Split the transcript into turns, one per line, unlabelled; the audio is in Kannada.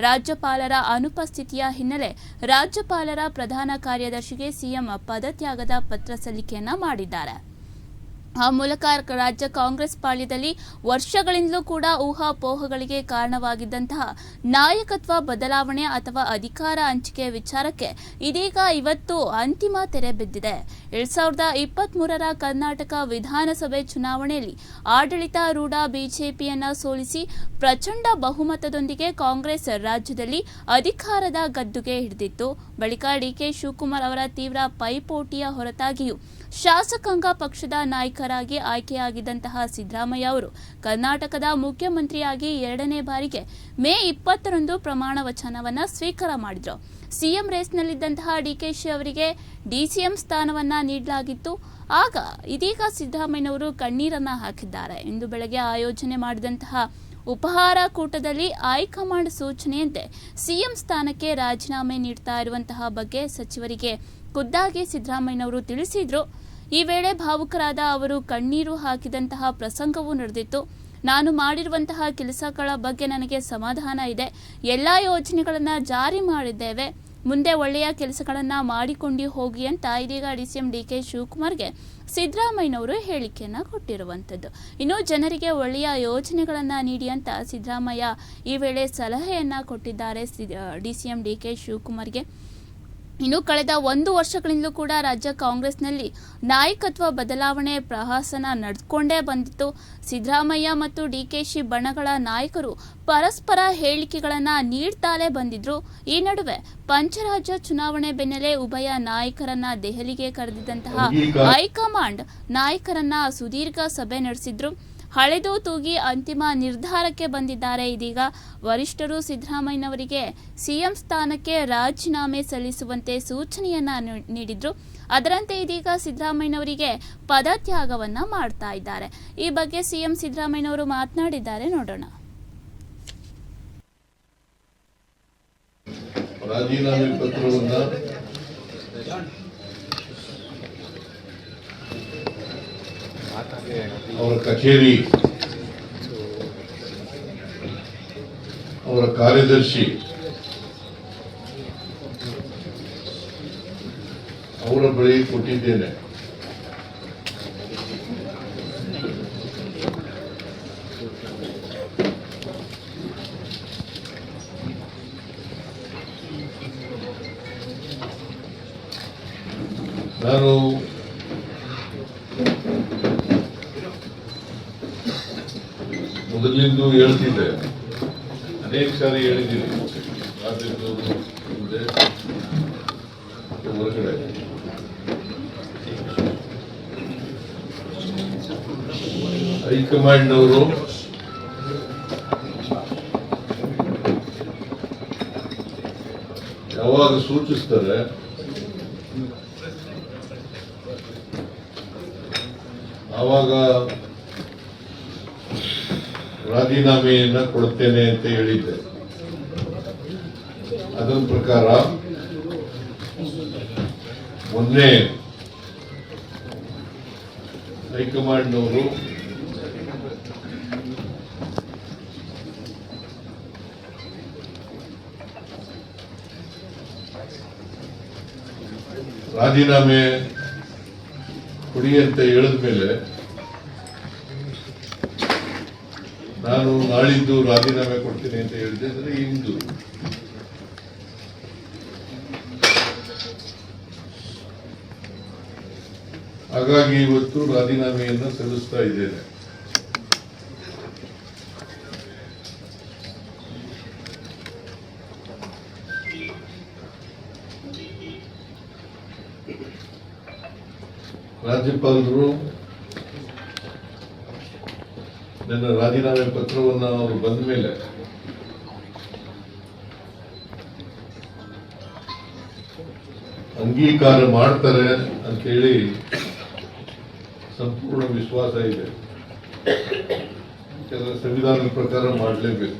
ರಾಜ್ಯಪಾಲರ ಅನುಪಸ್ಥಿತಿಯ ಹಿನ್ನೆಲೆ ರಾಜ್ಯಪಾಲರ ಪ್ರಧಾನ ಕಾರ್ಯದರ್ಶಿಗೆ ಸಿಎಂ ಪದತ್ಯಾಗದ ಪತ್ರ ಸಲ್ಲಿಕೆಯನ್ನ ಮಾಡಿದ್ದಾರೆ. ಆ ಮೂಲಕ ರಾಜ್ಯ ಕಾಂಗ್ರೆಸ್ ಪಾಳ್ಯದಲ್ಲಿ ವರ್ಷಗಳಿಂದಲೂ ಕೂಡ ಊಹಾಪೋಹಗಳಿಗೆ ಕಾರಣವಾಗಿದ್ದಂತಹ ನಾಯಕತ್ವ ಬದಲಾವಣೆ ಅಥವಾ ಅಧಿಕಾರ ಹಂಚಿಕೆ ವಿಚಾರಕ್ಕೆ ಇದೀಗ ಇವತ್ತು ಅಂತಿಮ ತೆರೆ ಬಿದ್ದಿದೆ. 2023ರ ಕರ್ನಾಟಕ ವಿಧಾನಸಭೆ ಚುನಾವಣೆಯಲ್ಲಿ ಆಡಳಿತಾರೂಢ ಬಿಜೆಪಿಯನ್ನ ಸೋಲಿಸಿ ಪ್ರಚಂಡ ಬಹುಮತದೊಂದಿಗೆ ಕಾಂಗ್ರೆಸ್ ರಾಜ್ಯದಲ್ಲಿ ಅಧಿಕಾರದ ಗದ್ದುಗೆ ಹಿಡಿದಿತ್ತು. ಬಳಿಕ ಡಿಕೆ ಶಿವಕುಮಾರ್ ಅವರ ತೀವ್ರ ಪೈಪೋಟಿಯ ಹೊರತಾಗಿಯೂ ಶಾಸಕಾಂಗ ಪಕ್ಷದ ನಾಯಕರಾಗಿ ಆಯ್ಕೆಯಾಗಿದ್ದಂತಹ ಸಿದ್ದರಾಮಯ್ಯ ಅವರು ಕರ್ನಾಟಕದ ಮುಖ್ಯಮಂತ್ರಿಯಾಗಿ 2ನೇ ಬಾರಿಗೆ ಮೇ 20ರಂದು ಪ್ರಮಾಣ ವಚನವನ್ನ ಸ್ವೀಕಾರ ಮಾಡಿದ್ರು. ಸಿಎಂ ರೇಸ್ನಲ್ಲಿದ್ದಂತಹ ಡಿಕೆಶಿ ಅವರಿಗೆ ಡಿಸಿಎಂ ಸ್ಥಾನವನ್ನ ನೀಡಲಾಗಿತ್ತು. ಆಗ ಇದೀಗ ಸಿದ್ದರಾಮಯ್ಯನವರು ಕಣ್ಣೀರನ್ನ ಹಾಕಿದ್ದಾರೆ. ಇಂದು ಬೆಳಗ್ಗೆ ಆಯೋಜನೆ ಮಾಡಿದಂತಹ ಉಪಹಾರ ಕೂಟದಲ್ಲಿ ಹೈಕಮಾಂಡ್ ಸೂಚನೆಯಂತೆ ಸಿಎಂ ಸ್ಥಾನಕ್ಕೆ ರಾಜೀನಾಮೆ ನೀಡ್ತಾ ಇರುವಂತಹ ಬಗ್ಗೆ ಸಚಿವರಿಗೆ ಖುದ್ದಾಗಿ ಸಿದ್ದರಾಮಯ್ಯನವರು ತಿಳಿಸಿದ್ರು. ಈ ವೇಳೆ ಭಾವುಕರಾದ ಅವರು ಕಣ್ಣೀರು ಹಾಕಿದಂತಹ ಪ್ರಸಂಗವೂ ನಡೆದಿತ್ತು. ನಾನು ಮಾಡಿರುವಂತಹ ಕೆಲಸಗಳ ಬಗ್ಗೆ ನನಗೆ ಸಮಾಧಾನ ಇದೆ. ಎಲ್ಲ ಯೋಜನೆಗಳನ್ನ ಜಾರಿ ಮಾಡಿದ್ದೇವೆ. ಮುಂದೆ ಒಳ್ಳೆಯ ಕೆಲಸಗಳನ್ನ ಮಾಡಿಕೊಂಡು ಹೋಗಿ ಅಂತ ಇದೀಗ ಡಿಸಿಎಂ ಡಿಕೆ ಶಿವಕುಮಾರ್ಗೆ ಸಿದ್ದರಾಮಯ್ಯನವರು ಹೇಳಿಕೆಯನ್ನ ಕೊಟ್ಟಿರುವಂಥದ್ದು. ಇನ್ನು ಜನರಿಗೆ ಒಳ್ಳೆಯ ಯೋಜನೆಗಳನ್ನ ನೀಡಿ ಅಂತ ಸಿದ್ದರಾಮಯ್ಯ ಈ ವೇಳೆ ಸಲಹೆಯನ್ನ ಕೊಟ್ಟಿದ್ದಾರೆ ಡಿಸಿಎಂ ಡಿಕೆ ಶಿವಕುಮಾರ್ಗೆ. ಇನ್ನು ಕಳೆದ 1 ವರ್ಷಗಳಿಂದಲೂ ಕೂಡ ರಾಜ್ಯ ಕಾಂಗ್ರೆಸ್ನಲ್ಲಿ ನಾಯಕತ್ವ ಬದಲಾವಣೆ ಪ್ರಹಸನ ನಡೆದುಕೊಂಡೇ ಬಂದಿತ್ತು. ಸಿದ್ದರಾಮಯ್ಯ ಮತ್ತು ಡಿಕೆಶಿ ಬಣಗಳ ನಾಯಕರು ಪರಸ್ಪರ ಹೇಳಿಕೆಗಳನ್ನ ನೀಡ್ತಾಲೇ ಬಂದಿದ್ರು. ಈ ನಡುವೆ ಪಂಚರಾಜ್ಯ ಚುನಾವಣೆ ಬೆನ್ನಲ್ಲೇ ಉಭಯ ನಾಯಕರನ್ನ ದೆಹಲಿಗೆ ಕರೆದಿದ್ದಂತಹ ಹೈಕಮಾಂಡ್ ನಾಯಕರನ್ನ ಸುದೀರ್ಘ ಸಭೆ ನಡೆಸಿದ್ರು. ಹಳೆದು ತೂಗಿ ಅಂತಿಮ ನಿರ್ಧಾರಕ್ಕೆ ಬಂದಿದ್ದಾರೆ. ಇದೀಗ ವರಿಷ್ಠರು ಸಿದ್ದರಾಮಯ್ಯನವರಿಗೆ ಸಿಎಂ ಸ್ಥಾನಕ್ಕೆ ರಾಜೀನಾಮೆ ಸಲ್ಲಿಸುವಂತೆ ಸೂಚನೆಯನ್ನ ನೀಡಿದ್ರು. ಅದರಂತೆ ಇದೀಗ ಸಿದ್ದರಾಮಯ್ಯನವರಿಗೆ ಪದತ್ಯಾಗವನ್ನ ಮಾಡ್ತಾ ಇದ್ದಾರೆ. ಈ ಬಗ್ಗೆ ಸಿಎಂ ಸಿದ್ದರಾಮಯ್ಯನವರು ಮಾತನಾಡಿದ್ದಾರೆ, ನೋಡೋಣ.
ರಾಜೀನಾಮೆ ಪತ್ರವನ್ನ ಅವರ ಕಚೇರಿ, ಅವರ ಕಾರ್ಯದರ್ಶಿ, ಅವರ ಬಳಿ ಕೊಟ್ಟಿದ್ದೇನೆ. ನಾನು ಮೊದಲಿಂದು ಹೇಳ್ತಿದ್ದೆ, ಅನೇಕ ಸಾರಿ ಹೇಳಿದ್ದೀನಿ, ಹೊರಗಡೆ ಹೈಕಮಾಂಡ್ನವರು ಯಾವಾಗ ಸೂಚಿಸ್ತಾರೆ ಆವಾಗ ರಾಜೀನಾಮೆಯನ್ನ ಕೊಡುತ್ತೇನೆ ಅಂತ ಹೇಳಿದ್ದೆ. ಅದರ ಪ್ರಕಾರ ಮೊನ್ನೆ ಹೈಕಮಾಂಡ್ನವರು ರಾಜೀನಾಮೆ ಕೊಡಿ ಅಂತ ಹೇಳಿದ ಮೇಲೆ ನಾನು ನಾಳಿದ್ದು ರಾಜೀನಾಮೆ ಕೊಡ್ತೀನಿ ಅಂತ ಹೇಳಿದೆ. ಅಂದ್ರೆ ಇಂದು ಹಾಗಾಗಿ ಇವತ್ತು ರಾಜೀನಾಮೆಯನ್ನು ಸಲ್ಲಿಸ್ತಾ ಇದ್ದೇನೆ. ರಾಜ್ಯಪಾಲರು ನನ್ನ ರಾಜೀನಾಮೆ ಪತ್ರವನ್ನು ಅವರು ಬಂದ ಮೇಲೆ ಅಂಗೀಕಾರ ಮಾಡ್ತಾರೆ ಅಂತ ಹೇಳಿ ಸಂಪೂರ್ಣ ವಿಶ್ವಾಸ ಇದೆ. ಸಂವಿಧಾನದ ಪ್ರಕಾರ ಮಾಡಲೇಬೇಕು.